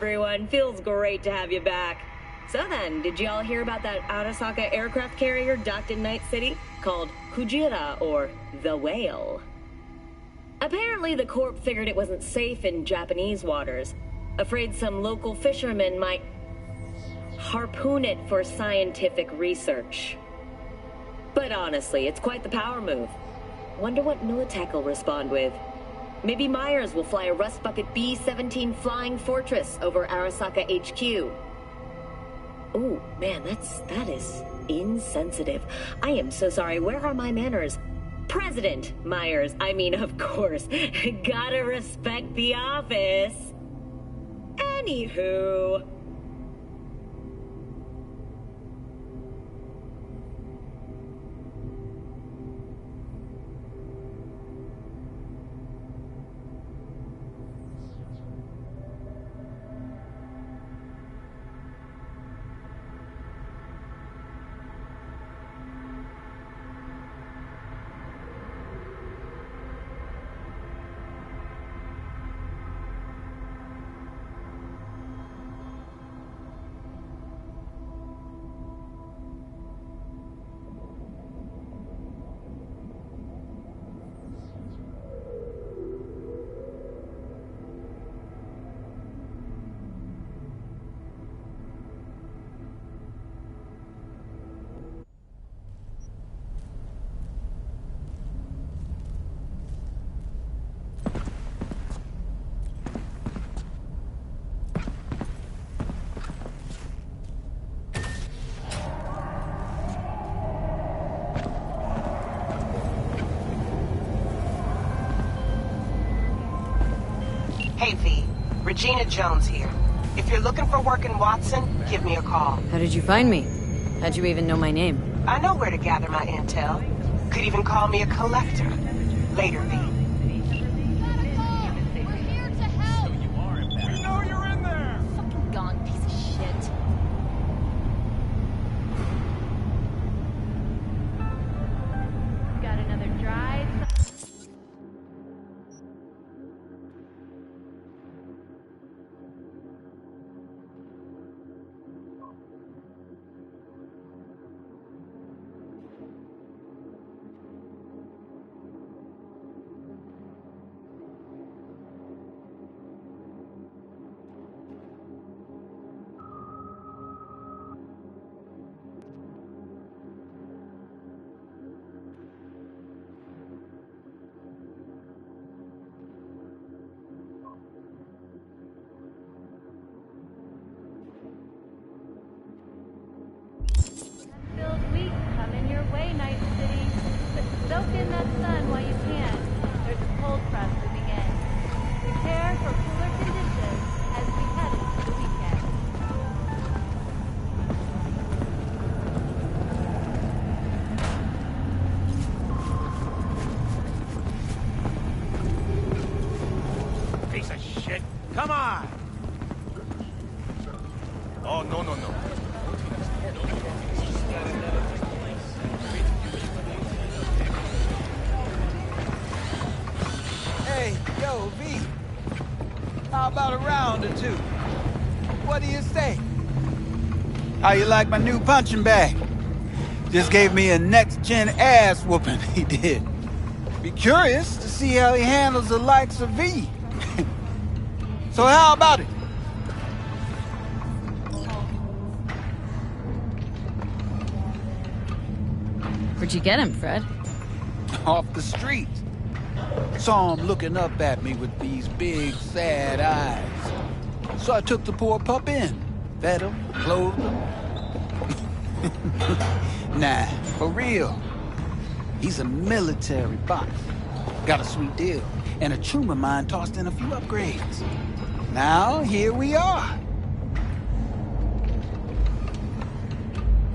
everyone. Feels great to have you back. So then, did you all hear about that Arasaka aircraft carrier docked in Night City? Called Kujira, or the Whale. Apparently the Corp figured it wasn't safe in Japanese waters. Afraid some local fishermen might harpoon it for scientific research. But honestly, it's quite the power move. Wonder what Militech will respond with. Maybe Myers will fly a Rust Bucket B-17 Flying Fortress over Arasaka HQ. Ooh, man, that is insensitive. I am so sorry. Where are my manners? President Myers. I mean, of course. Gotta respect the office. Anywho... Hey V, Regina Jones here. If you're looking for work in Watson, give me a call. How did you find me? How'd you even know my name? I know where to gather my intel. Could even call me a collector. Later, V. Come on! Oh, no, no, no. Hey, yo, V. How about a round or two? What do you say? How you like my new punching bag? Just gave me a next-gen ass whooping, he did. Be curious to see how he handles the likes of V. So how about it? Where'd you get him, Fred? Off the street. Saw him looking up at me with these big, sad eyes. So I took the poor pup in. Fed him, clothed him. Nah, for real. He's a military boss. Got a sweet deal. And a trooper mine tossed in a few upgrades. Now, here we are.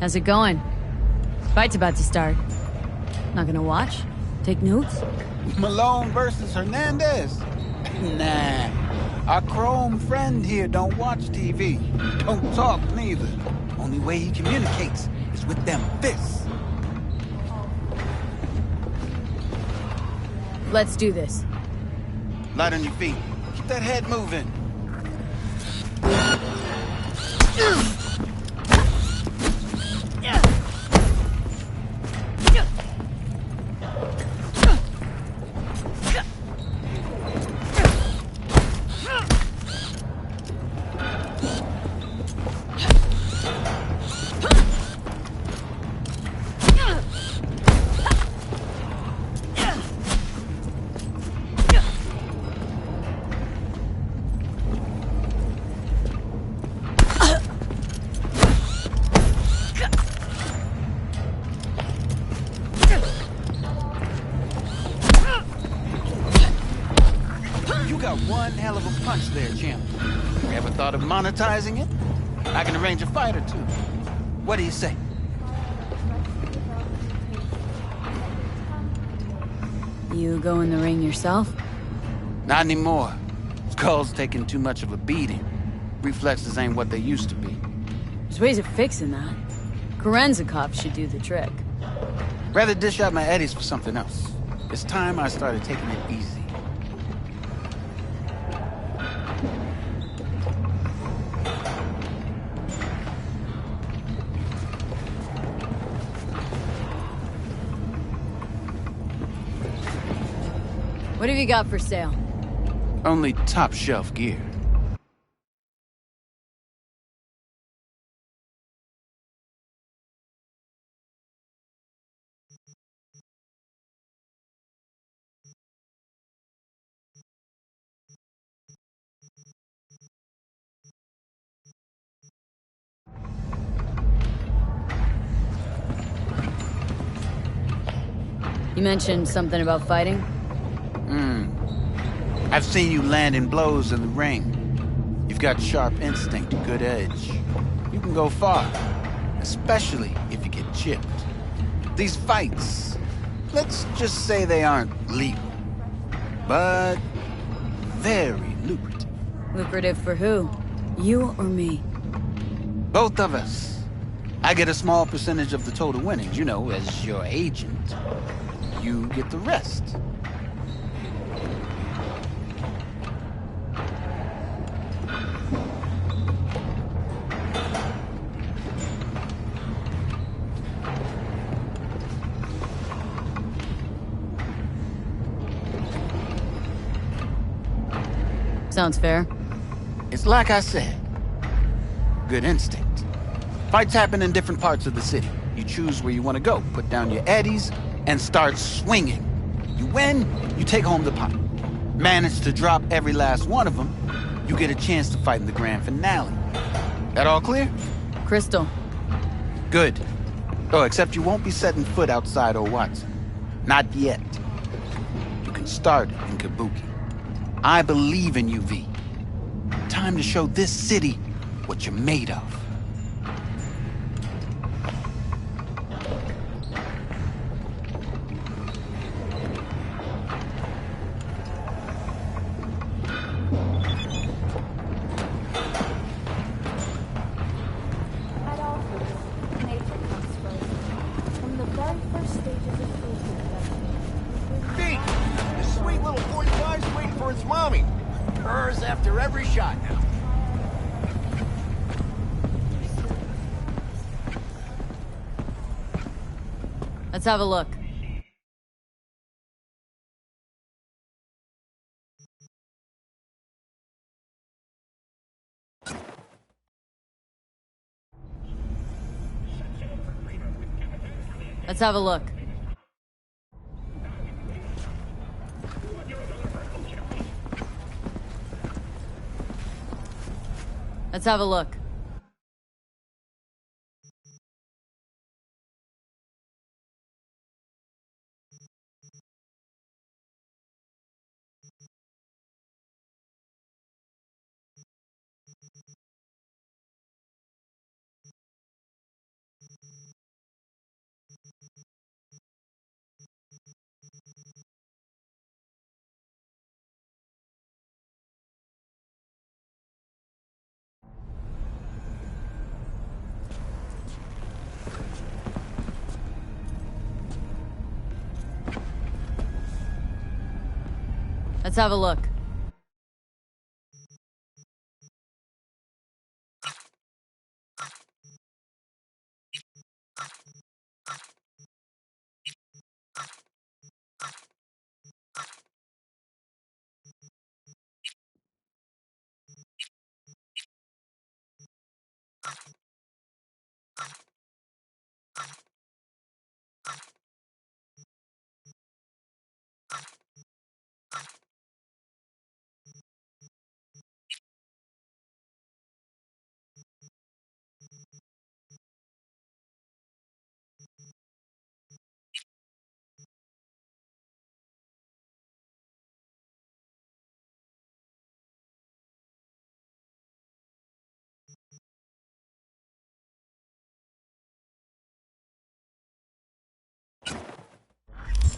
How's it going? Fight's about to start. Not gonna watch? Take notes? Malone versus Hernandez? Nah. Our chrome friend here don't watch TV. Don't talk neither. Only way he communicates is with them fists. Let's do this. Light on your feet. Keep that head moving. there, champ. Ever thought of monetizing it? I can arrange a fight or two. What do you say? You go in the ring yourself? Not anymore. Skull's taking too much of a beating. Reflexes ain't what they used to be. There's ways of fixing that. Korenzikov should do the trick. Rather dish out my eddies for something else. It's time I started taking it easy. What have you got for sale? Only top shelf gear. You mentioned something about fighting? I've seen you landing blows in the ring. You've got sharp instinct, good edge. You can go far, especially if you get chipped. These fights, let's just say they aren't legal, but very lucrative. Lucrative for who? You or me? Both of us. I get a small percentage of the total winnings, you know, as your agent. You get the rest. Sounds fair. It's like I said. Good instinct. Fights happen in different parts of the city. You choose where you want to go, put down your eddies, and start swinging. You win, you take home the pot. Manage to drop every last one of them, you get a chance to fight in the grand finale. That all clear? Crystal. Good. Oh, except you won't be setting foot outside old Watson. Not yet. You can start in Kabuki. I believe in you, V. Time to show this city what you're made of. At all fields, nature comes first. From the very first stages of food production. Pete, this sweet little 45's waiting for its mommy. Hers after every shot now. Let's have a look. Let's have a look. Let's have a look. Let's have a look.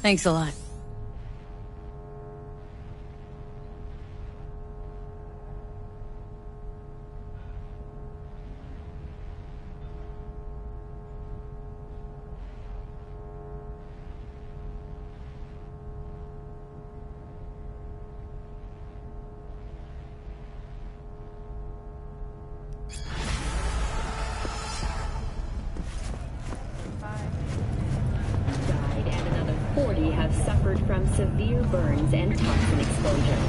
Thanks a lot. Died, and another 40 have suffered from severe burns and toxin exposure.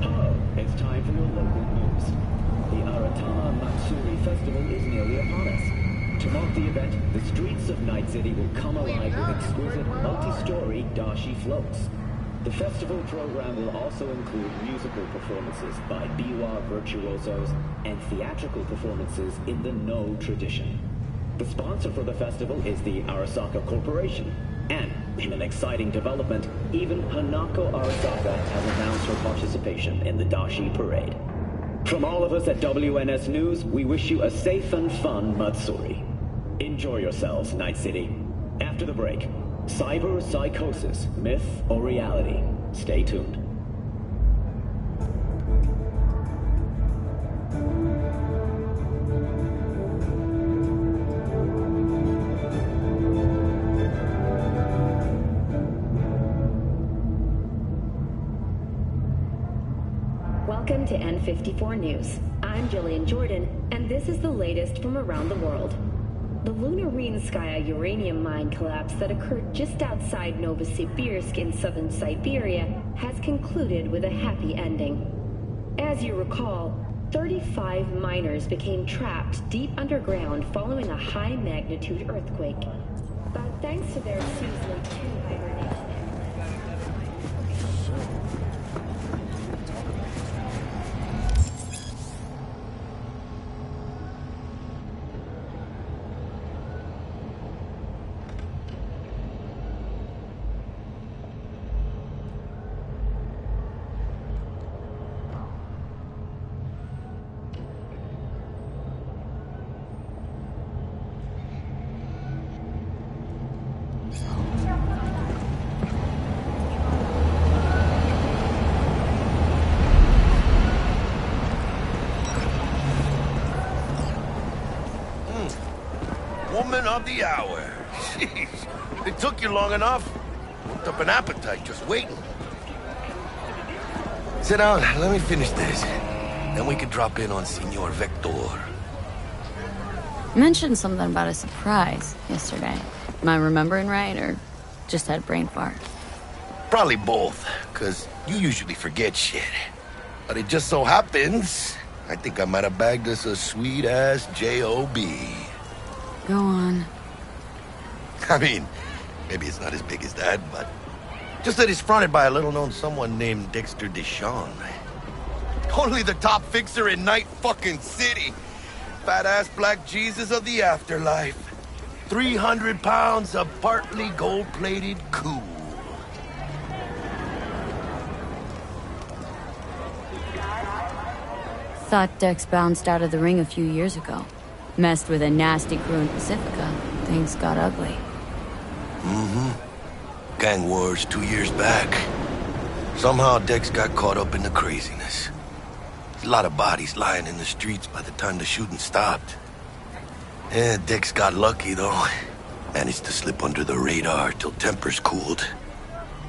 Hello, it's time for your local news. The Aratama Matsuri Festival is nearly upon us. To mark the event, the streets of Night City will come alive with exquisite multi-story dashi floats. The festival program will also include musical performances by biwa virtuosos and theatrical performances in the No tradition. The sponsor for the festival is the Arasaka Corporation. And, in an exciting development, even Hanako Arasaka has announced her participation in the Dashi Parade. From all of us at WNS News, we wish you a safe and fun Matsuri. Enjoy yourselves, Night City. After the break, cyber psychosis, myth or reality? Stay tuned. Welcome to N54 News. I'm Jillian Jordan, and this is the latest from around the world. The Lunarinskaya uranium mine collapse that occurred just outside Novosibirsk in southern Siberia has concluded with a happy ending. As you recall, 35 miners became trapped deep underground following a high-magnitude earthquake. But thanks to their seasonally true hibernation, Woman of the hour. Jeez, it took you long enough. Worked up an appetite just waiting. Sit down, let me finish this. Then we can drop in on Senor Vector. You mentioned something about a surprise yesterday. Am I remembering right, or just had a brain fart? Probably both, because you usually forget shit. But it just so happens, I think I might have bagged us a sweet-ass J.O.B. Go on. I mean, maybe it's not as big as that, but just that it's fronted by a little-known someone named Dexter Deshawn. Only the top fixer in Night fucking City. Fat-ass black Jesus of the afterlife. 300 pounds of partly gold-plated cool. Thought Dex bounced out of the ring a few years ago. Messed with a nasty crew in Pacifica. Things got ugly. Gang wars 2 years back. Somehow Dex got caught up in the craziness. There's a lot of bodies lying in the streets by the time the shooting stopped. Yeah, Dex got lucky though. Managed to slip under the radar till tempers cooled.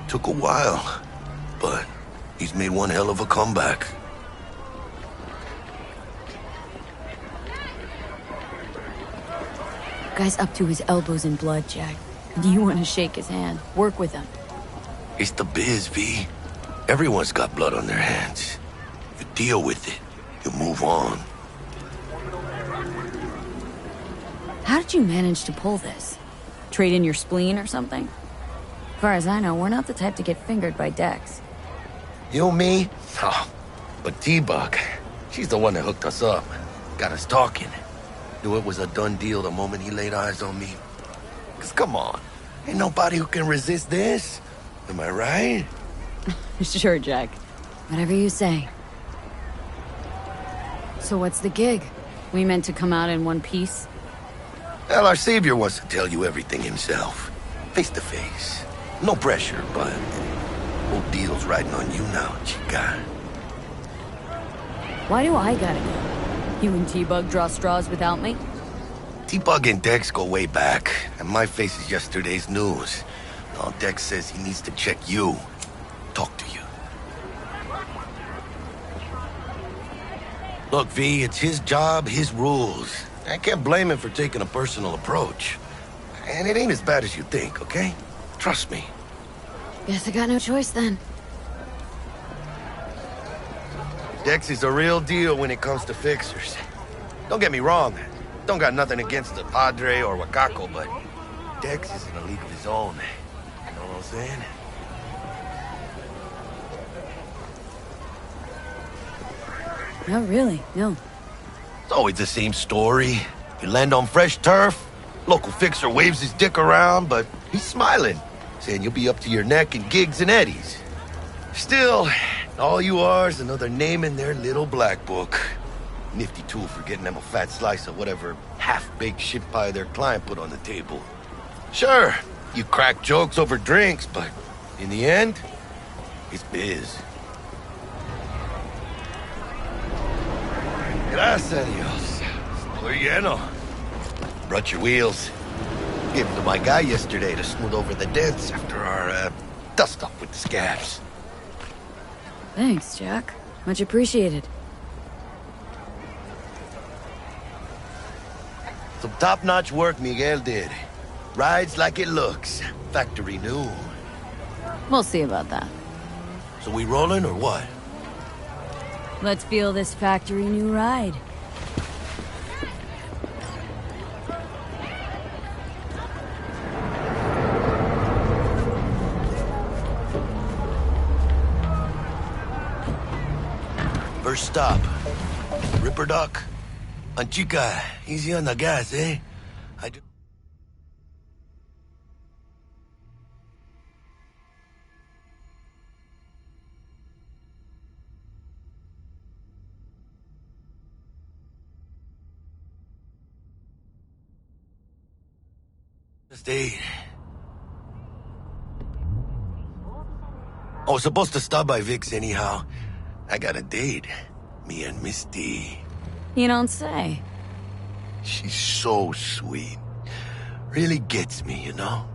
Took a while, but he's made one hell of a comeback. Guy's up to his elbows in blood, Jack. You want to shake his hand. Work with him. It's the biz, V. Everyone's got blood on their hands. You deal with it. You move on. How did you manage to pull this? Trade in your spleen or something? As far as I know, we're not the type to get fingered by Dex. You, me? Oh, but T-Bug, she's the one that hooked us up. Got us talking. Knew it was a done deal the moment he laid eyes on me. 'Cause come on, ain't nobody who can resist this. Am I right? Sure, Jack. Whatever you say. So what's the gig? We meant to come out in one piece? Well, our savior wants to tell you everything himself. Face to face. No pressure, but whole deal's riding on you now, chica. Why do I gotta go? You and T-Bug draw straws without me? T-Bug and Dex go way back, and my face is yesterday's news. Now Dex says he needs to check you. Talk to you. Look, V, it's his job, his rules. I can't blame him for taking a personal approach. And it ain't as bad as you think, okay? Trust me. Guess I got no choice then. Dex is a real deal when it comes to fixers. Don't get me wrong. Don't got nothing against the Padre or Wakako, but Dex is in a league of his own. You know what I'm saying? Not really, no. It's always the same story. You land on fresh turf, local fixer waves his dick around, but he's smiling, saying you'll be up to your neck in gigs and eddies. Still, all you are is another name in their little black book. Nifty tool for getting them a fat slice of whatever half-baked shit pie their client put on the table. Sure, you crack jokes over drinks, but in the end, it's biz. Gracias a Dios. Estoy lleno. Brought your wheels. Gave them to my guy yesterday to smooth over the dents after our, dust-up with the scabs. Thanks, Jack. Much appreciated. Some top-notch work Miguel did. Rides like it looks. Factory new. We'll see about that. So we rolling or what? Let's feel this factory new ride. First stop. Ripper Duck. And chica, easy on the gas, eh? Stay. I was supposed to stop by Vic's anyhow. I got a date. Me and Misty. You don't say. She's so sweet. Really gets me, you know?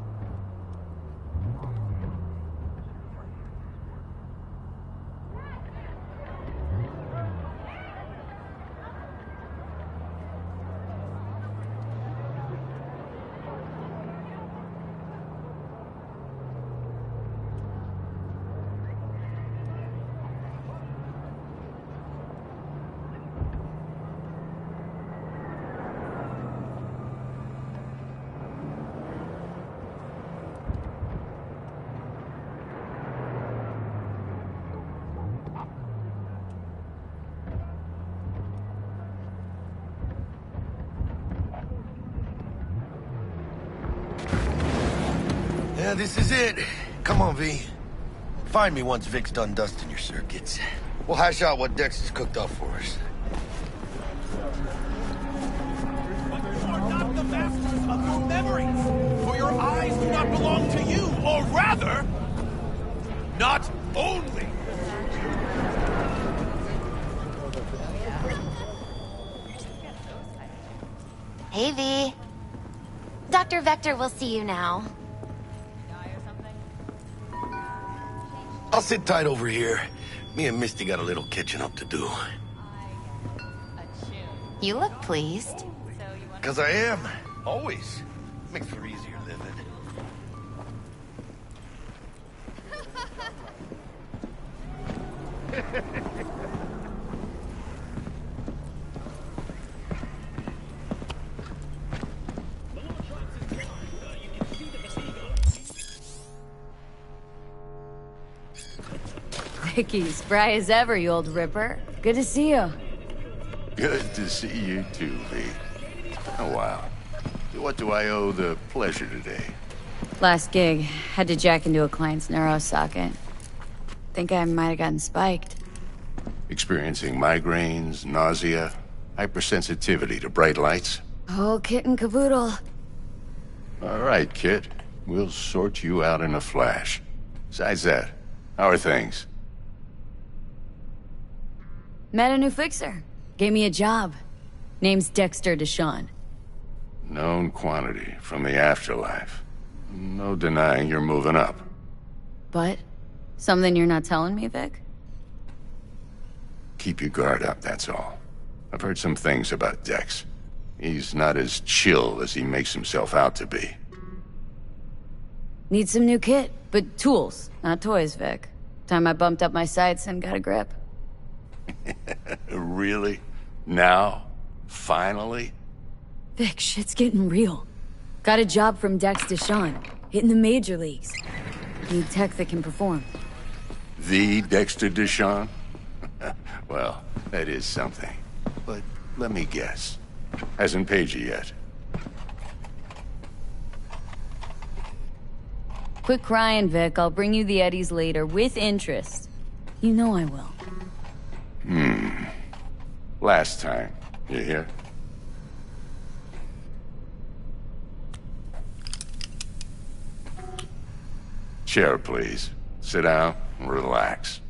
Yeah, this is it. Come on, V. Find me once Vic's done dusting your circuits. We'll hash out what Dex has cooked up for us. You are not the masters of your memories, for your eyes do not belong to you, or rather, not only. Hey, V. Dr. Vector will see you now. I'll sit tight over here. Me and Misty got a little catching up to do. You look pleased. 'Cause I am. Always. Makes for easier living. Vicky, spry as ever, you old ripper. Good to see you. Good to see you too, V. Oh, wow. To what do I owe the pleasure today? Last gig, had to jack into a client's neuro socket. Think I might have gotten spiked. Experiencing migraines, nausea, hypersensitivity to bright lights? Whole kit and caboodle. All right, kid. We'll sort you out in a flash. Besides that, how are things? Met a new fixer. Gave me a job. Name's Dexter Deshawn. Known quantity from the afterlife. No denying you're moving up. But? Something you're not telling me, Vic? Keep your guard up, that's all. I've heard some things about Dex. He's not as chill as he makes himself out to be. Need some new kit, but tools, not toys, Vic. Time I bumped up my sights and got a grip. Really? Now? Finally? Vic, shit's getting real. Got a job from Dex Deshawn, hitting the major leagues. Need tech that can perform. The Dexter Deshawn? Well, that is something. But let me guess. Hasn't paid you yet. Quit crying, Vic. I'll bring you the Eddies later, with interest. You know I will. Last time. You hear? Chair, please. Sit down and relax.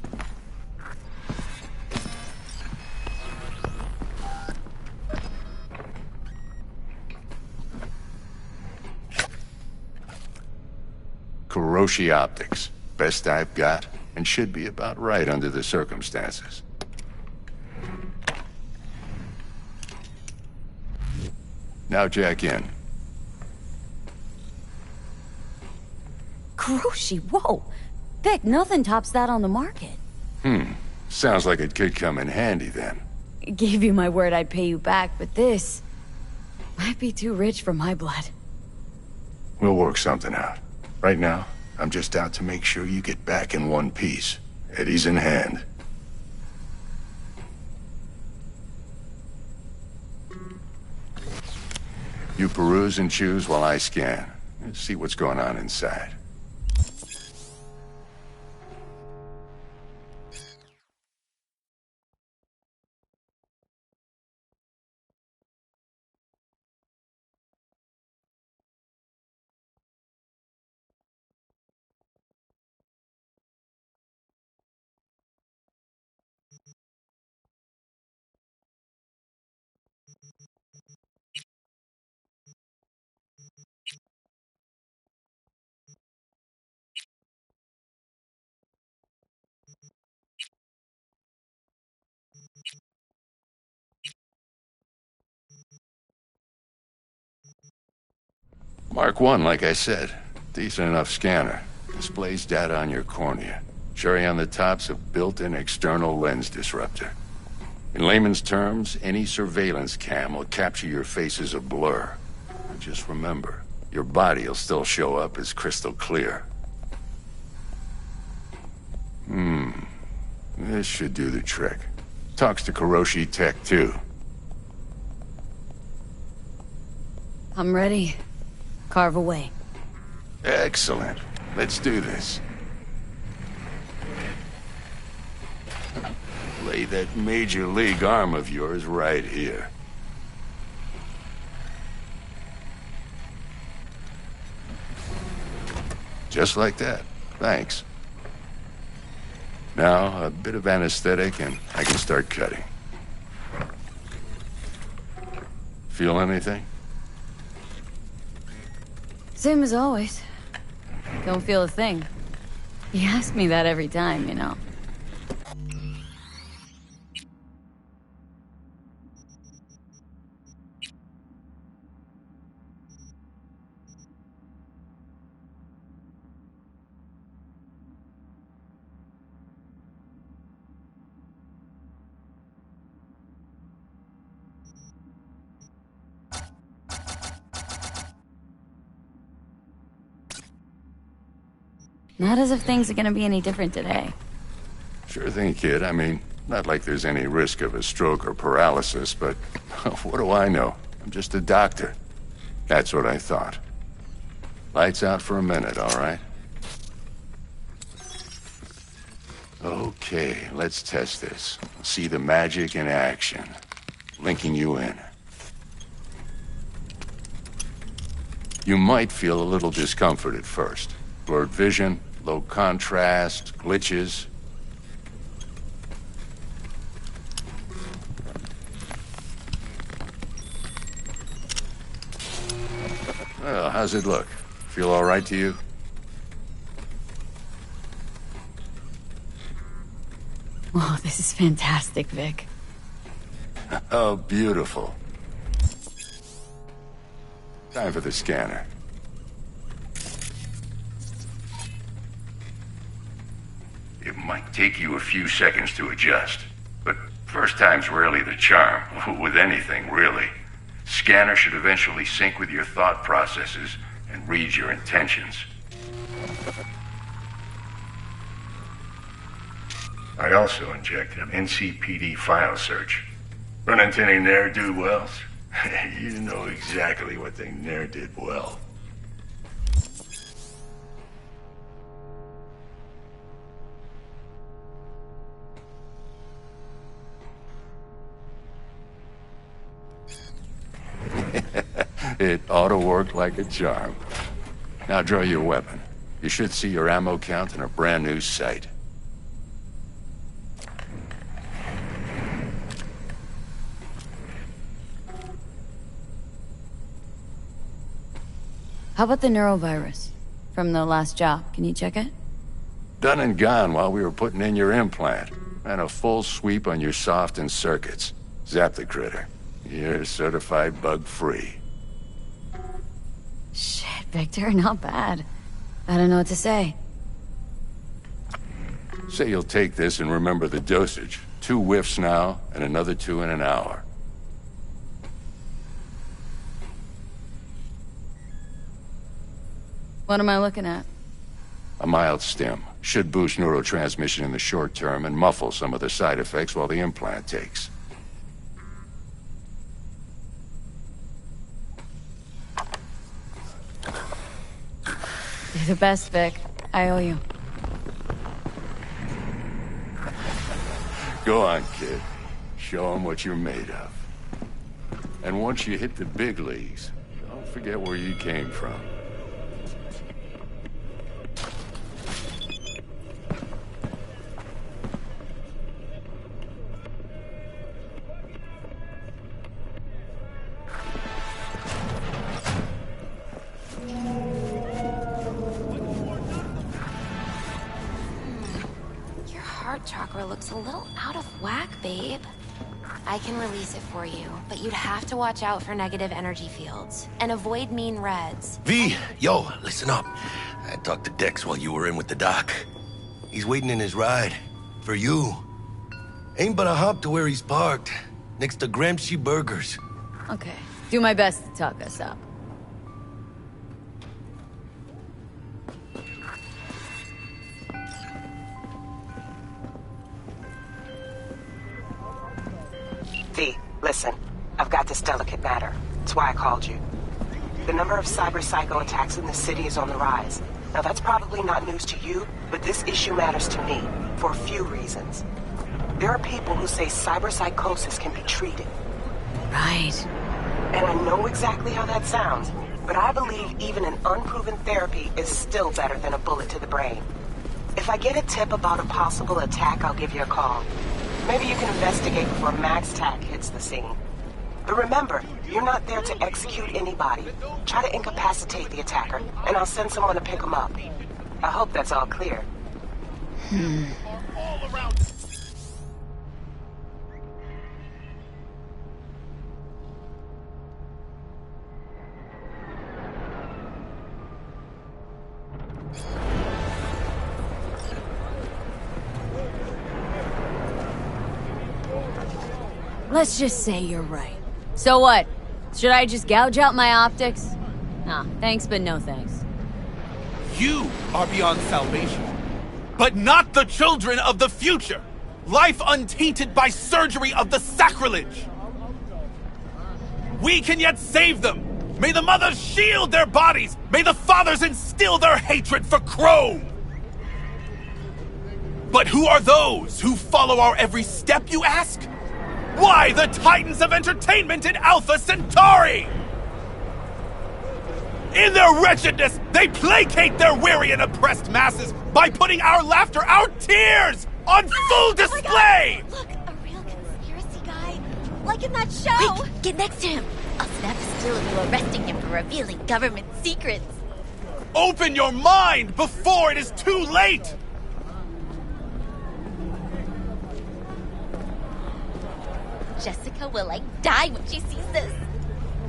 Kuroshi Optics. Best I've got, and should be about right under the circumstances. Now jack in. Kuroshi, whoa! Vic, nothing tops that on the market. Sounds like it could come in handy then. Gave you my word I'd pay you back, but this might be too rich for my blood. We'll work something out. Right now, I'm just out to make sure you get back in one piece. Eddie's in hand. You peruse and choose while I scan. Let's see what's going on inside. Mark 1, like I said. Decent enough scanner. Displays data on your cornea. Cherry on the top's a built-in external lens disruptor. In layman's terms, any surveillance cam will capture your face as a blur. And just remember, your body will still show up as crystal clear. This should do the trick. Talks to Kuroshi Tech, too. I'm ready. Carve away. Excellent. Let's do this. Lay that major league arm of yours right here. Just like that. Thanks. Now, a bit of anesthetic and I can start cutting. Feel anything? Same as always. Don't feel a thing. You ask me that every time, you know. Not as if things are gonna be any different today. Sure thing, kid. I mean, not like there's any risk of a stroke or paralysis, but what do I know? I'm just a doctor. That's what I thought. Lights out for a minute, all right? Okay, let's test this. See the magic in action. Linking you in. You might feel a little discomfort at first. Blurred vision, low contrast, glitches. Well, how's it look? Feel all right to you? Oh, this is fantastic, Vic. Oh, beautiful. Time for the scanner. It might take you a few seconds to adjust, but first time's rarely the charm, with anything, really. Scanner should eventually sync with your thought processes and read your intentions. I also injected an NCPD file search. Run into any ne'er-do-wells? You know exactly what they ne'er did well. It ought to work like a charm. Now draw your weapon. You should see your ammo count in a brand new sight. How about the neurovirus? From the last job, can you check it? Done and gone while we were putting in your implant. And a full sweep on your soft and circuits. Zap the critter. You're certified bug-free. Shit, Victor, not bad. I don't know what to say. Say you'll take this and remember the dosage. 2 whiffs now, and another 2 in an hour. What am I looking at? A mild stim. Should boost neurotransmission in the short term and muffle some of the side effects while the implant takes. You're the best, Vic. I owe you. Go on, kid. Show them what you're made of. And once you hit the big leagues, don't forget where you came from. Chakra looks a little out of whack, babe. I can release it for you, but you'd have to watch out for negative energy fields and avoid mean reds. V, yo, listen up. I talked to Dex while you were in with the doc. He's waiting in his ride. For you. Ain't but a hop to where he's parked. Next to Gramsci Burgers. Okay. Do my best to talk us up. V, listen. I've got this delicate matter. That's why I called you. The number of cyber-psycho attacks in the city is on the rise. Now that's probably not news to you, but this issue matters to me for a few reasons. There are people who say cyberpsychosis can be treated. Right. And I know exactly how that sounds, but I believe even an unproven therapy is still better than a bullet to the brain. If I get a tip about a possible attack, I'll give you a call. Maybe you can investigate before Max Tack hits the scene. But remember, you're not there to execute anybody. Try to incapacitate the attacker, and I'll send someone to pick him up. I hope that's all clear. Let's just say you're right. So what? Should I just gouge out my optics? Nah, thanks, but no thanks. You are beyond salvation, but not the children of the future. Life untainted by surgery of the sacrilege. We can yet save them. May the mothers shield their bodies. May the fathers instill their hatred for Crow. But who are those who follow our every step, you ask? Why the titans of entertainment in Alpha Centauri? In their wretchedness, they placate their weary and oppressed masses by putting our laughter, our tears, on full display! Look, a real conspiracy guy. Like in that show! Wait, get next to him. I'll snap a still of you arresting him for revealing government secrets. Open your mind before it is too late! Jessica will, like, die when she sees this.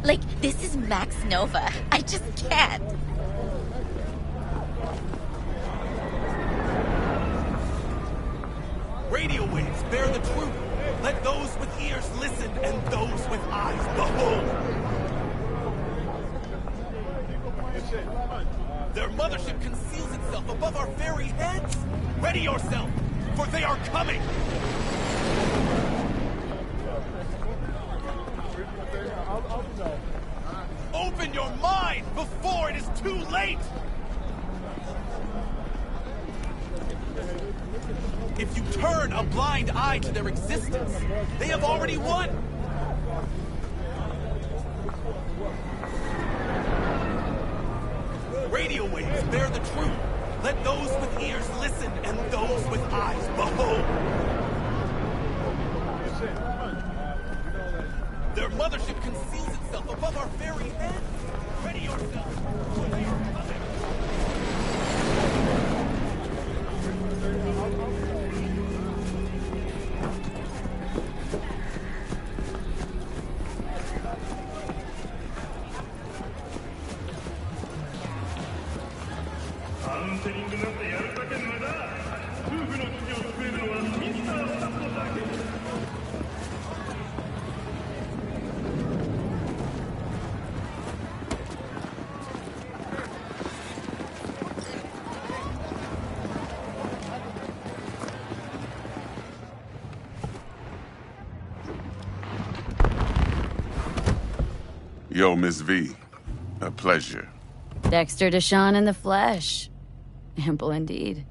Like, this is Max Nova. I just can't. Radio waves bear the truth. Let those with ears listen and those with eyes behold. Their mothership conceals itself above our very heads. Ready yourself, for they are coming. Open your mind before it is too late! If you turn a blind eye to their existence, they have already won! Radio waves bear the truth. Let those with ears listen and those with eyes behold. Their mothership conceals itself above our very heads. Ready yourself. Yo, Miss V. A pleasure. Dexter Deshawn in the flesh. Ample indeed.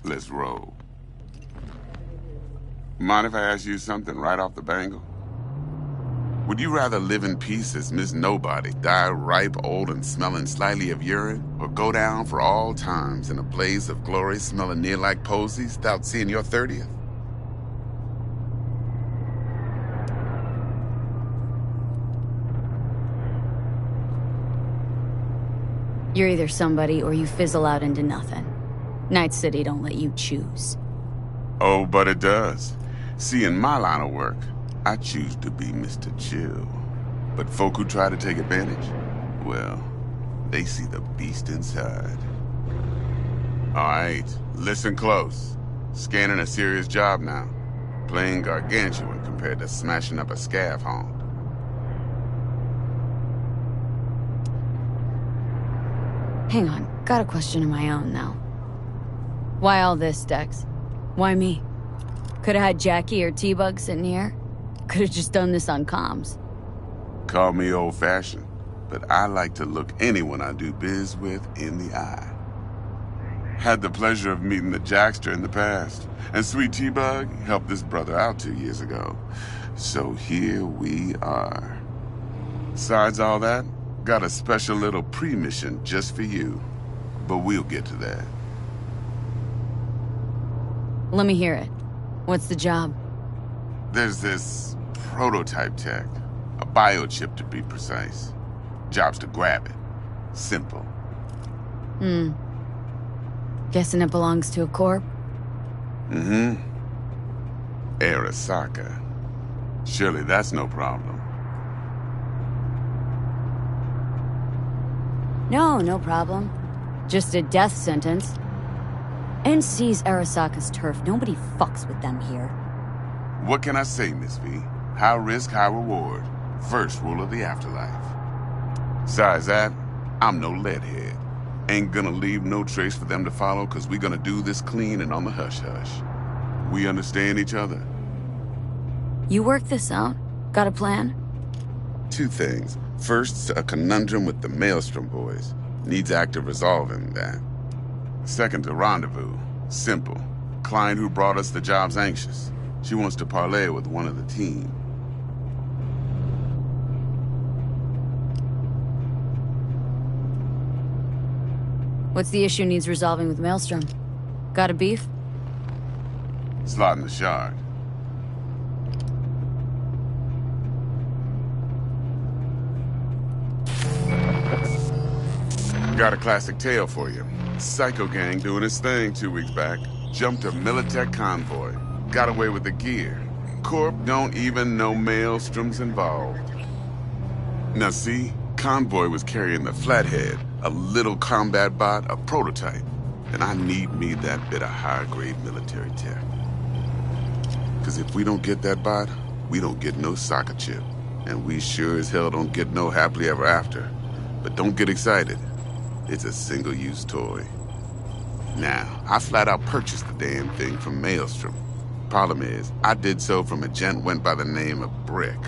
Let's roll. Mind if I ask you something right off the bangle? Would you rather live in peace as Miss Nobody, die ripe, old, and smelling slightly of urine, or go down for all times in a blaze of glory smelling near like posies without seeing your 30th? You're either somebody or you fizzle out into nothing. Night City don't let you choose. Oh, but it does. See, in my line of work, I choose to be Mr. Chill. But folk who try to take advantage, well, they see the beast inside. All right, listen close. Scanning a serious job now. Playing gargantuan compared to smashing up a scav haunt. Hang on, got a question of my own now. Why all this, Dex? Why me? Could've had Jackie or T-Bug sitting here. Could've just done this on comms. Call me old-fashioned, but I like to look anyone I do biz with in the eye. Had the pleasure of meeting the Jackster in the past, and Sweet T-Bug helped this brother out 2 years ago. So here we are. Besides all that, got a special little pre-mission just for you. But we'll get to that. Let me hear it. What's the job? There's this prototype tech. A biochip to be precise. Job's to grab it. Simple. Guessing it belongs to a corp? Mm-hmm. Arasaka. Surely that's no problem. No problem. Just a death sentence. NC's Arasaka's turf. Nobody fucks with them here. What can I say, Miss V? High risk, high reward. First rule of the afterlife. Besides that, I'm no leadhead. Ain't gonna leave no trace for them to follow, cause we gonna do this clean and on the hush-hush. We understand each other? You work this out? Got a plan? Two things. First, a conundrum with the Maelstrom boys. Needs active resolving, that. Second, a rendezvous. Simple. Client who brought us the job's anxious. She wants to parlay with one of the team. What's the issue needs resolving with Maelstrom? Got a beef? Slotting the shard. Got a classic tale for you. Psycho gang doing his thing 2 weeks back. Jumped a Militech convoy. Got away with the gear. Corp don't even know Maelstrom's involved. Now see, convoy was carrying the Flathead, a little combat bot, a prototype. And I need me that bit of high-grade military tech. Because if we don't get that bot, we don't get no soccer chip. And we sure as hell don't get no happily ever after. But don't get excited. It's a single-use toy. Now, I flat out purchased the damn thing from Maelstrom. Problem is, I did so from a gent went by the name of Brick.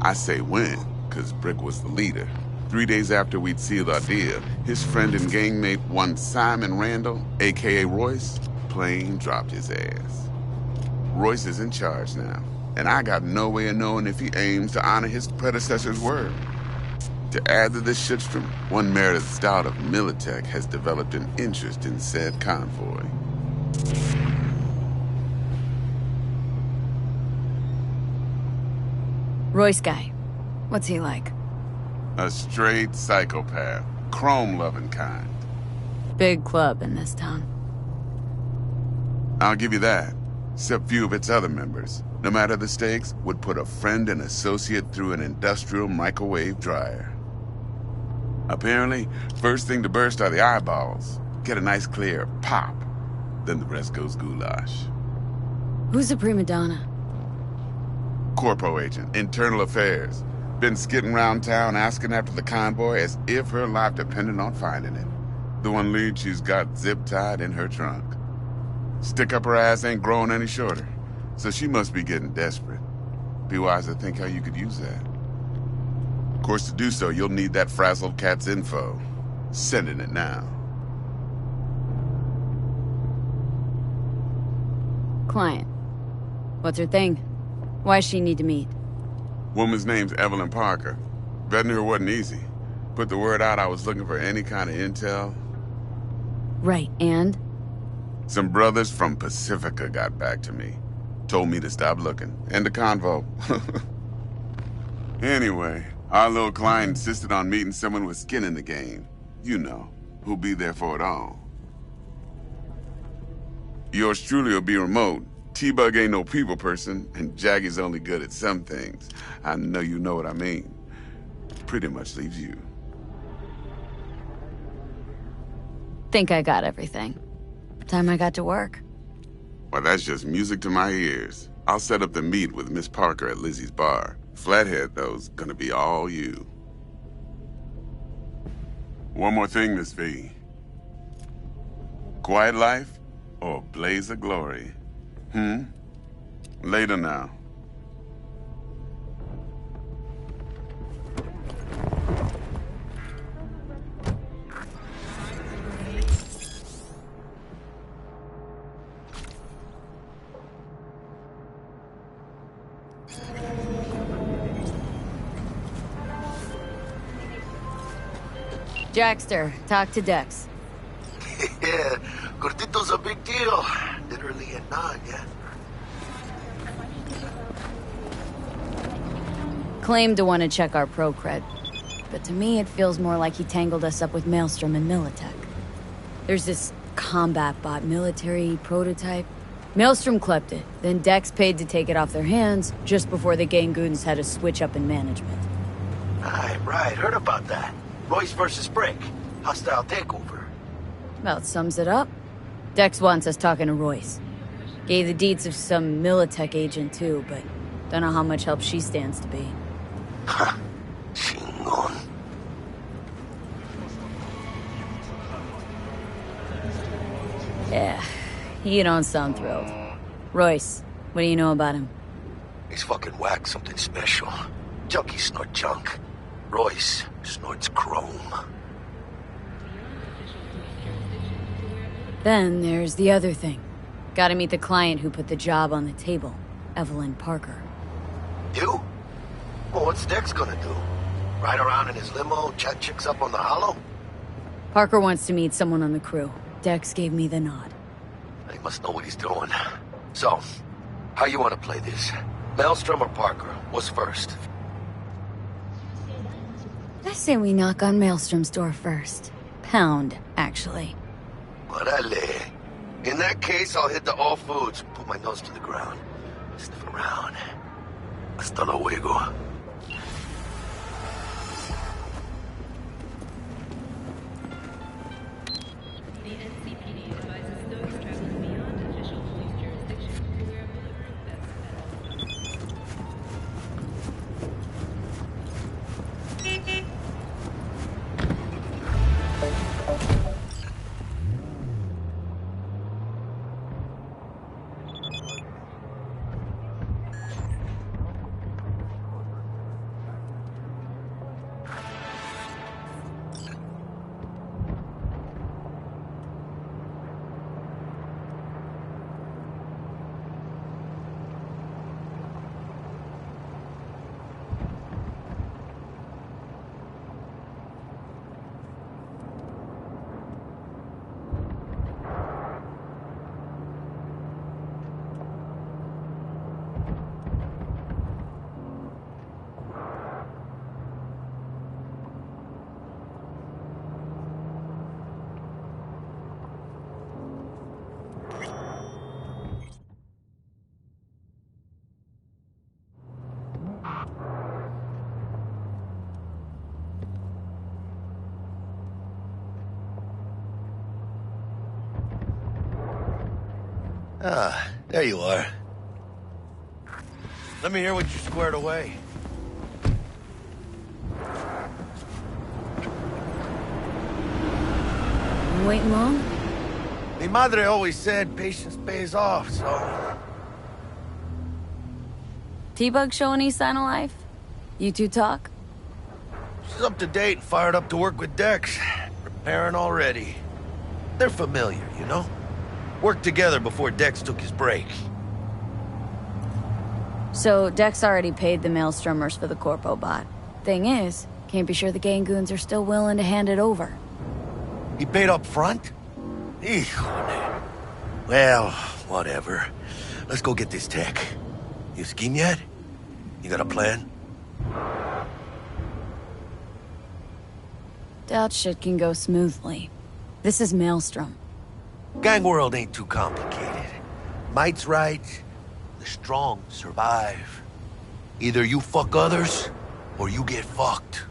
I say when, because Brick was the leader. 3 days after we'd sealed our deal, his friend and gangmate, one Simon Randall, a.k.a. Royce, plain dropped his ass. Royce is in charge now, and I got no way of knowing if he aims to honor his predecessor's word. To add to this shitstorm, one Meredith Stout of Militech has developed an interest in said convoy. Royce guy. What's he like? A straight psychopath. Chrome-loving kind. Big club in this town. I'll give you that. Except few of its other members, no matter the stakes, would put a friend and associate through an industrial microwave dryer. Apparently, first thing to burst are the eyeballs. Get a nice clear pop. Then the rest goes goulash. Who's the prima donna? Corpo agent, internal affairs. Been skidding around town asking after the convoy as if her life depended on finding it. The one lead she's got zip-tied in her trunk. Stick up her ass ain't growing any shorter, so she must be getting desperate. Be wise to think how you could use that. Of course, to do so, you'll need that frazzled cat's info. Sending it now. Client. What's her thing? Why does she need to meet? Woman's name's Evelyn Parker. Vetting her wasn't easy. Put the word out I was looking for any kind of intel. Right, and? Some brothers from Pacifica got back to me. Told me to stop looking. End of convo. Anyway, our little client insisted on meeting someone with skin in the game. You know, who'll be there for it all. Yours truly will be remote. T-Bug ain't no people person, and Jaggy's only good at some things. I know you know what I mean. Pretty much leaves you. Think I got everything. Time I got to work. Well, that's just music to my ears. I'll set up the meet with Miss Parker at Lizzie's bar. Flathead, though's gonna be all you. One more thing, Miss V. Quiet life or blaze of glory? Later now. Jackster, talk to Dex. Yeah, Gordito's a big deal. Literally a nod, yeah. Claimed to want to check our pro cred, but to me it feels more like he tangled us up with Maelstrom and Militech. There's this combat bot military prototype. Maelstrom clept it, then Dex paid to take it off their hands just before the Gangoons had a switch up in management. Right, heard about that. Royce versus Brick. Hostile takeover. About sums it up. Dex wants us talking to Royce. Gave the deeds of some Militech agent too, but don't know how much help she stands to be. Ha, chingon. Yeah, you don't sound thrilled. Royce, what do you know about him? He's fucking whack, something special. Junkies snort junk. Royce snorts chrome. Then there's the other thing. Gotta meet the client who put the job on the table, Evelyn Parker. You? Well, what's Dex gonna do? Ride around in his limo, chat chicks up on the hollow? Parker wants to meet someone on the crew. Dex gave me the nod. He must know what he's doing. So, how you want to play this? Maelstrom or Parker? What's first? I say we knock on Maelstrom's door first. Pound, actually. Orale. In that case, I'll hit the All Foods, put my nose to the ground, sniff around. Hasta luego. Ah, there you are. Let me hear what you squared away. You waiting long? Mi madre always said patience pays off, so... T-Bug show any sign of life? You two talk? She's up to date and fired up to work with Dex. Preparing already. They're familiar, you know? Worked together before Dex took his break. So, Dex already paid the Maelstromers for the Corpo bot. Thing is, can't be sure the Gangoons are still willing to hand it over. He paid up front? Híjole. Well, whatever. Let's go get this tech. You scheme yet? You got a plan? Doubt shit can go smoothly. This is Maelstrom. Gang world ain't too complicated. Might's right. The strong survive. Either you fuck others, or you get fucked.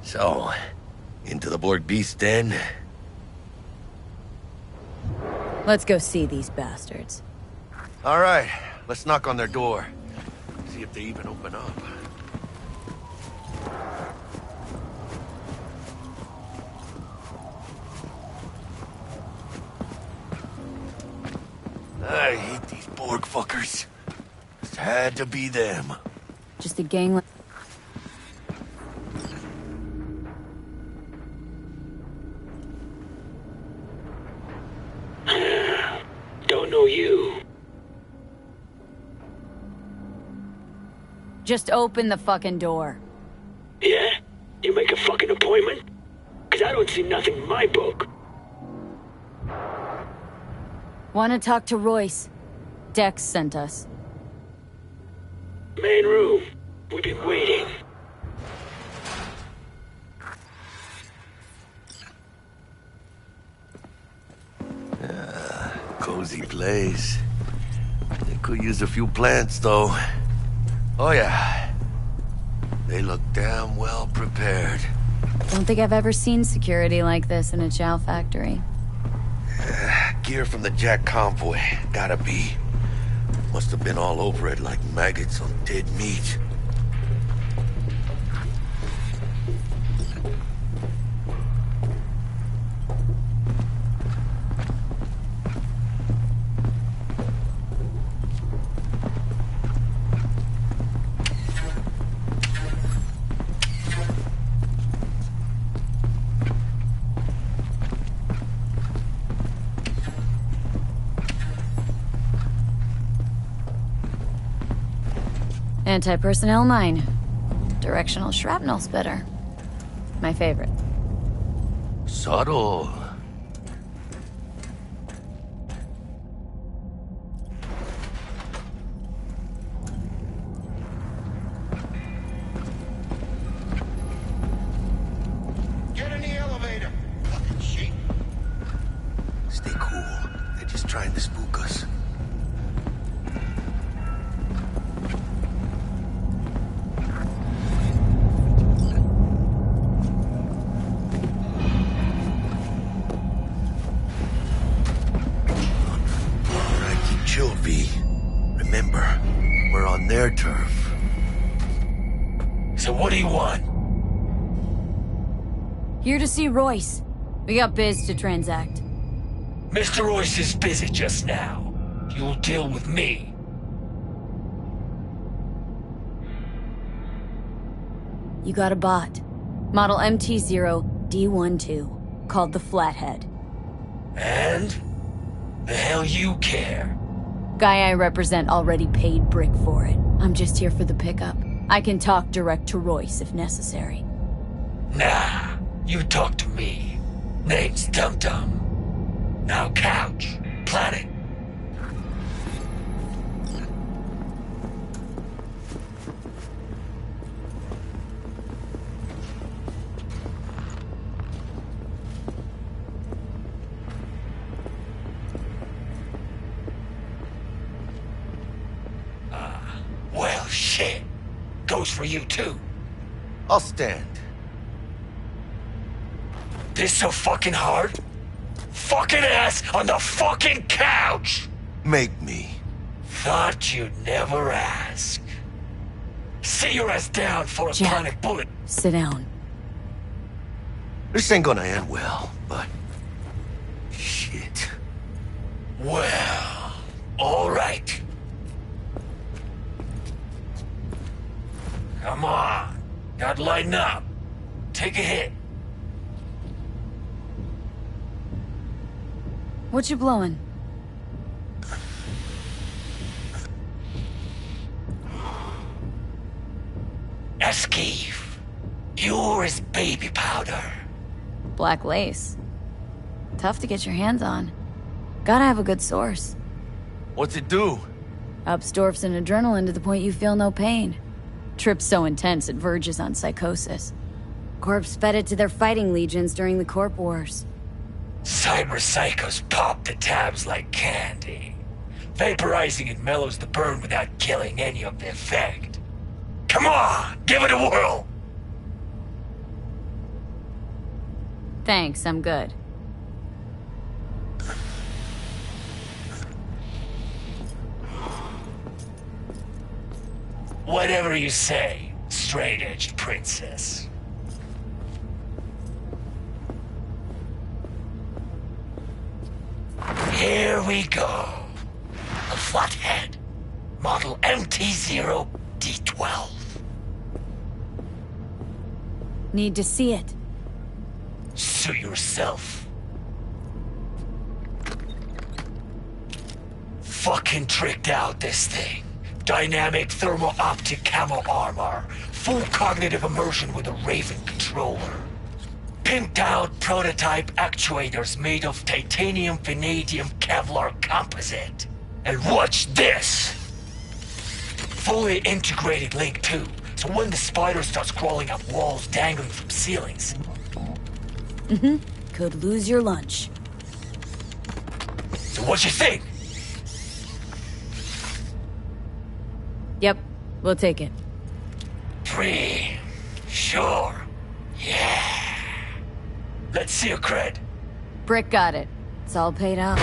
So, into the Borg Beast Den? Let's go see these bastards. All right, let's knock on their door. See if they even open up. I hate these Borg fuckers. It had to be them. Just a gang... Don't know you. Just open the fucking door. Yeah? You make a fucking appointment? 'Cause I don't see nothing in my book. Want to talk to Royce? Dex sent us. Main room. We've been waiting. Cozy place. They could use a few plants, though. Oh, yeah. They look damn well prepared. Don't think I've ever seen security like this in a chow factory. Gear from the Jack convoy. Gotta be. Must have been all over it like maggots on dead meat. Anti-personnel mine. Directional shrapnel spitter. My favorite. Subtle. Get in the elevator. Fucking sheep. Stay cool. They're just trying to spook us. Chill, V. Remember, we're on their turf. So what do you want? Here to see Royce. We got biz to transact. Mr. Royce is busy just now. You'll deal with me. You got a bot. Model MT0D12, called the Flathead. And? The hell you care? Guy I represent already paid Brick for it. I'm just here for the pickup. I can talk direct to Royce if necessary. Nah, you talk to me. Name's Dum Dum. Now couch, planet. Well, shit. Goes for you, too. I'll stand. This so fucking hard? Fucking ass on the fucking couch! Make me. Thought you'd never ask. Sit your ass down for a Jack, planet bullet. Sit down. This ain't gonna end well, but... shit. Well, alright. Come on. Gotta lighten up. Take a hit. What you blowing? Eskeef. Pure as baby powder. Black lace. Tough to get your hands on. Gotta have a good source. What's it do? Ups dwarfs and adrenaline to the point you feel no pain. Trip's so intense it verges on psychosis. Corps fed it to their fighting legions during the Corp Wars. Cyber psychos pop the tabs like candy. Vaporizing it mellows the burn without killing any of the effect. Come on, give it a whirl! Thanks, I'm good. Whatever you say, straight-edged princess. Here we go. A Flathead. Model MT0D12. Need to see it. Suit yourself. Fucking tricked out this thing. Dynamic thermo-optic camo armor. Full cognitive immersion with a Raven controller. Pimped out prototype actuators made of titanium vanadium Kevlar composite. And watch this! Fully integrated Link 2, so when the spider starts crawling up walls dangling from ceilings. Could lose your lunch. So what you think? Yep, we'll take it. Free. Sure. Yeah. Let's see your cred. Brick got it. It's all paid out.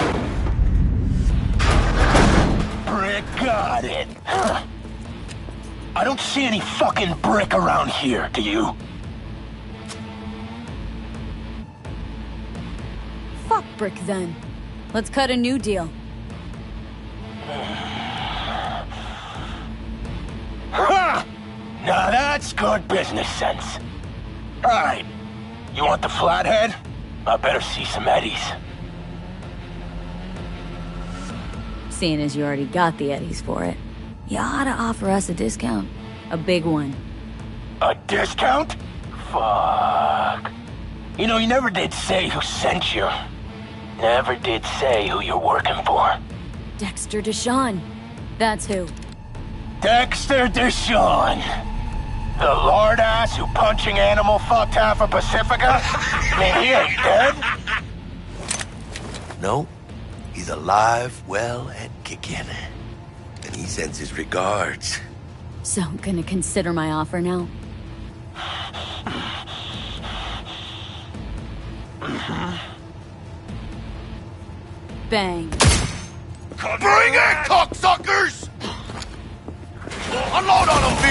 Brick got it. Huh. I don't see any fucking brick around here, do you? Fuck Brick then. Let's cut a new deal. Huh! Now that's good business sense. Alright. You want the Flathead? I better see some eddies. Seeing as you already got the eddies for it, you ought to offer us a discount. A big one. A discount? Fuck. You know, you never did say who sent you. Never did say who you're working for. Dexter Deshawn. That's who. Dexter Deshawn. The lord ass who punching animal fucked half of Pacifica? Man, he ain't dead. No, he's alive, well, and kicking. And he sends his regards. So, gonna consider my offer now? Bang. Bring it, cocksuckers! Unload on them, V!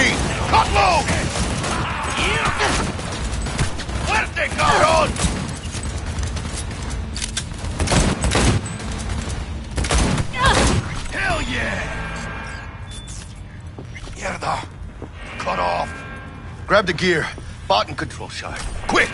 Cut loose! Fuerte, cabrón! Hell yeah! Mierda! Cut off. Grab the gear. Bot and control shard. Quick!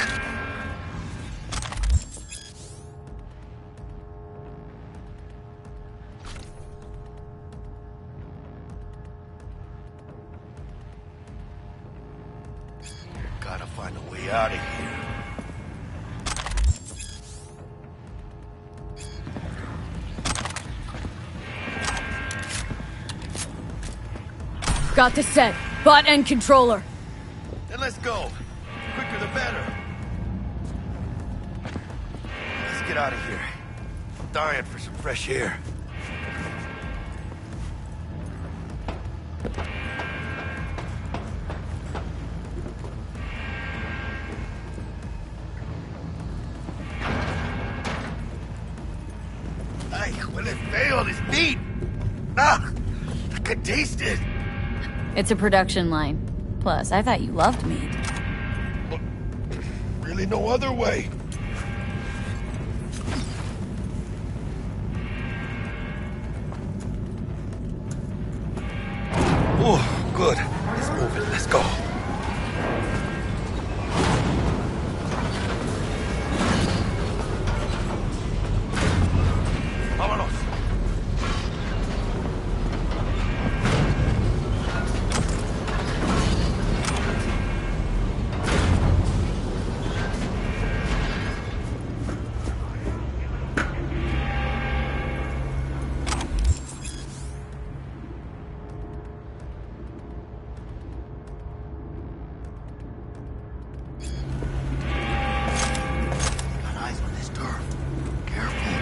Gotta find a way out of here. Got the set. Bot and controller. Then let's go. Quicker the better. Let's get out of here. I'm dying for some fresh air. Ay, huele feo, this meat. Ah, I can taste it. It's a production line. Plus, I thought you loved meat. Really no other way. Oh, good. Let's move it. Let's go. Vámonos. Got eyes on this turf. Careful.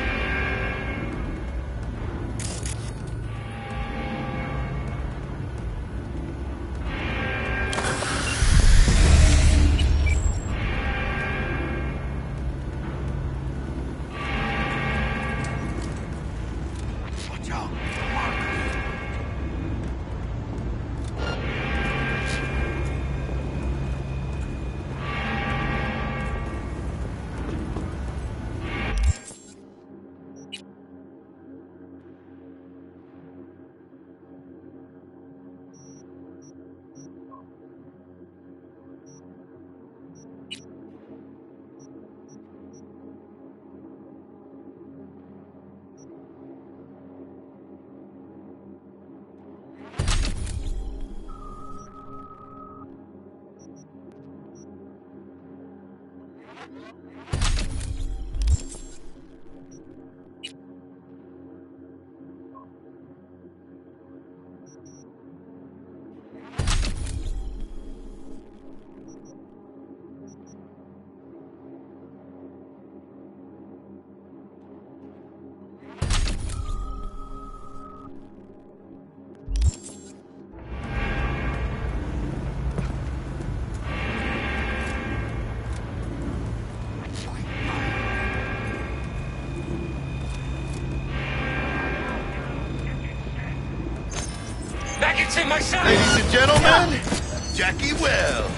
Watch out. Back into my side! Ladies and gentlemen, Jackie Wells.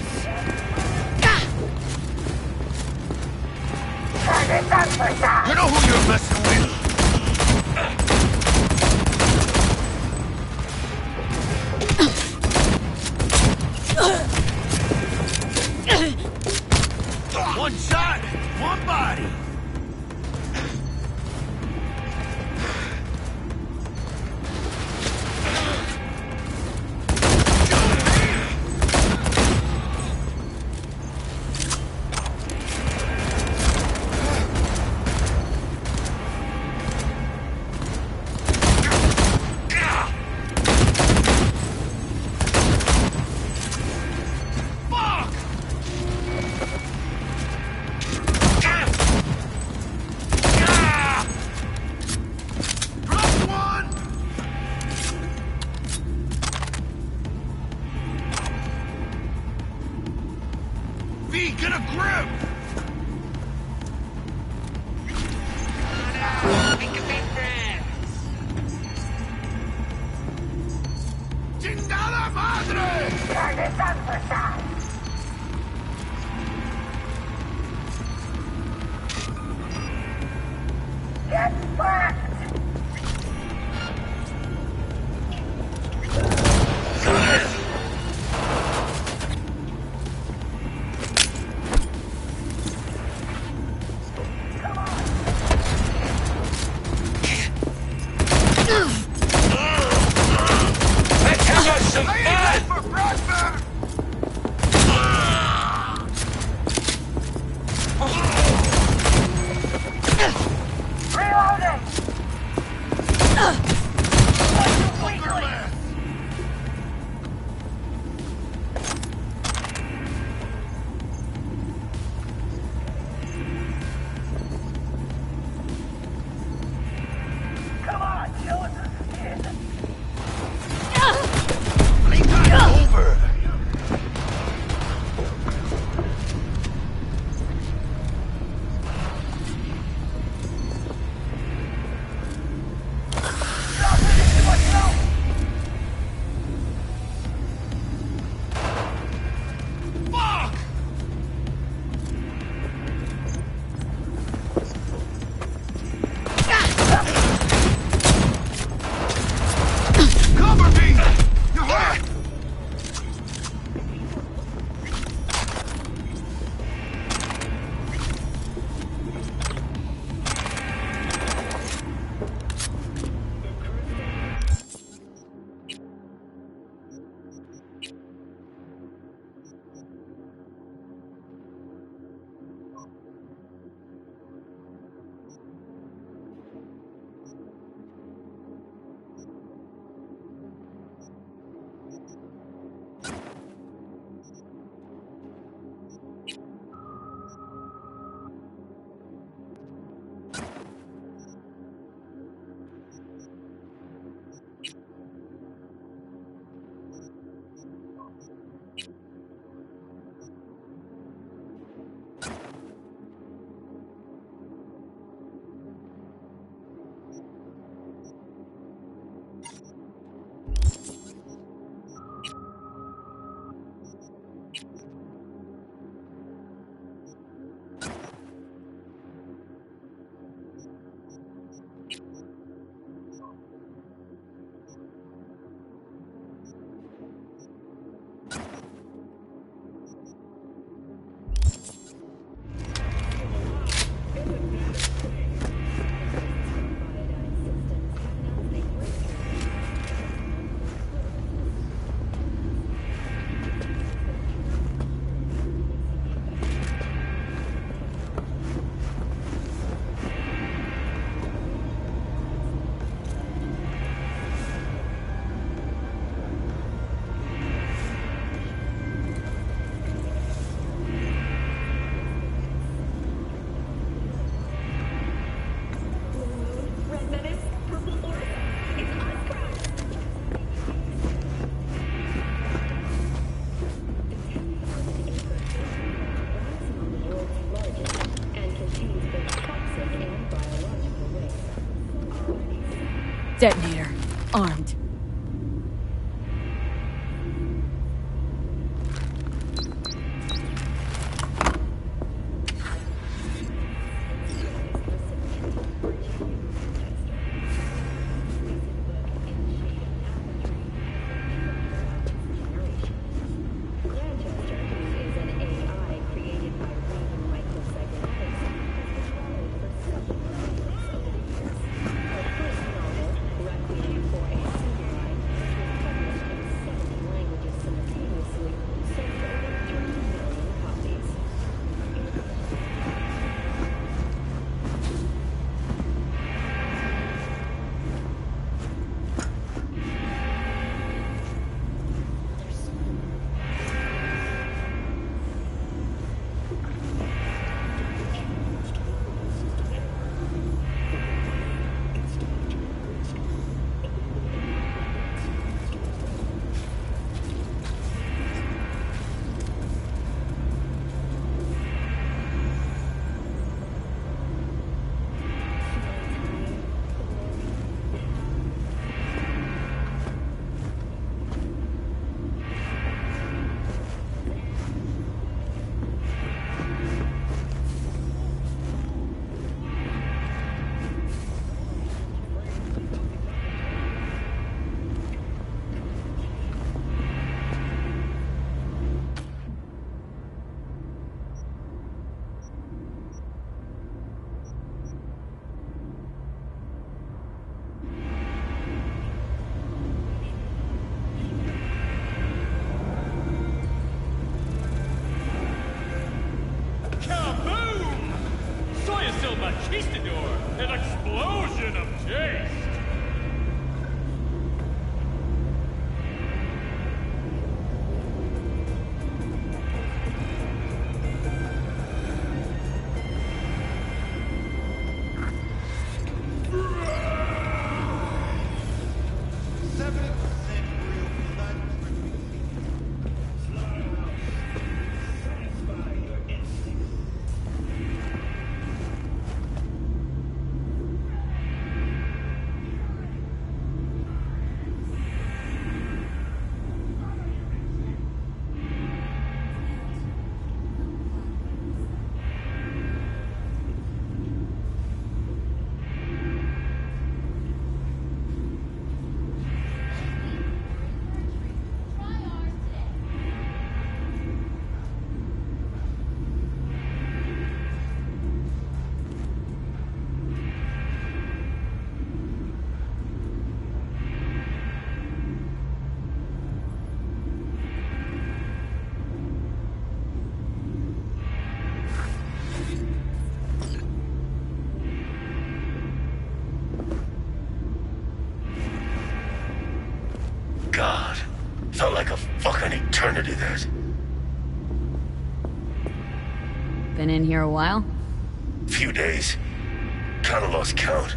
You know who you're messing with. One shot, one body. V, get a grip! ¡Chingada madre! Target's emphasized. Get fucked! Detonator. Armed. Requiem for a God. Felt like a fucking eternity, that. Been in here a while? Few days. Kinda lost count.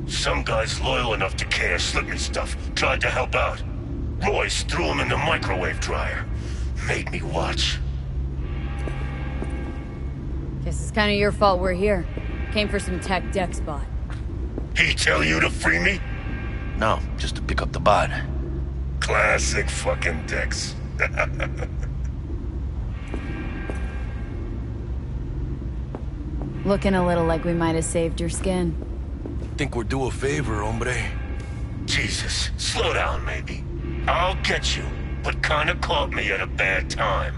Some guy's loyal enough to care slipped me stuff. Tried to help out. Royce threw him in the microwave dryer. Made me watch. Guess it's kinda your fault we're here. Came for some tech deck spot. He tell you to free me? No, just to pick up the bot. Classic fucking Dex. Looking a little like we might have saved your skin. Think we're due a favor, hombre. Jesus, slow down, maybe. I'll get you, but kinda caught me at a bad time.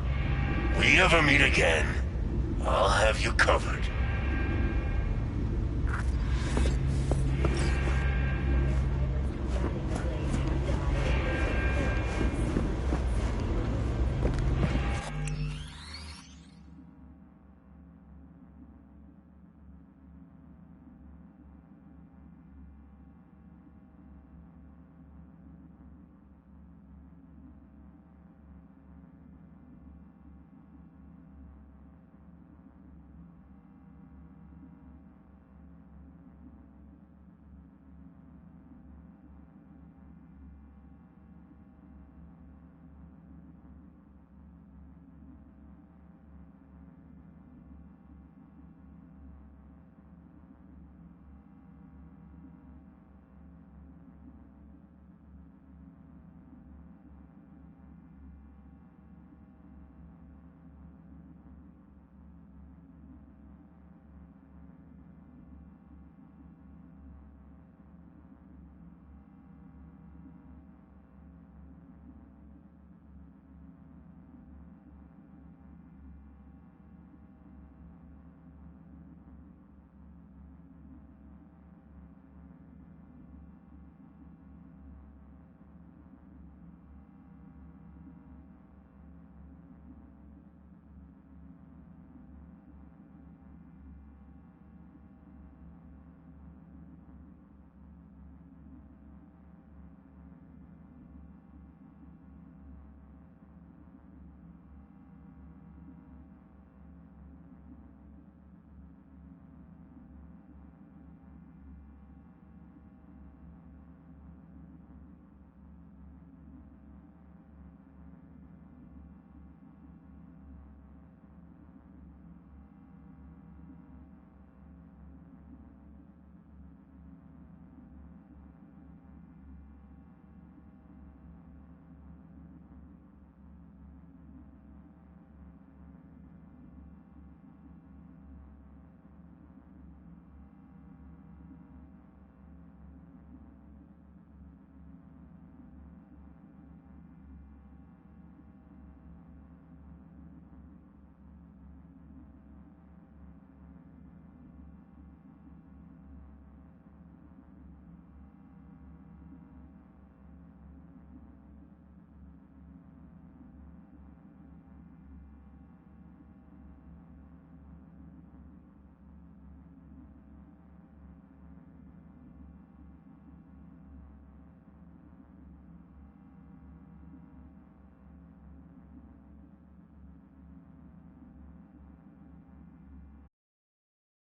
We ever meet again, I'll have you covered.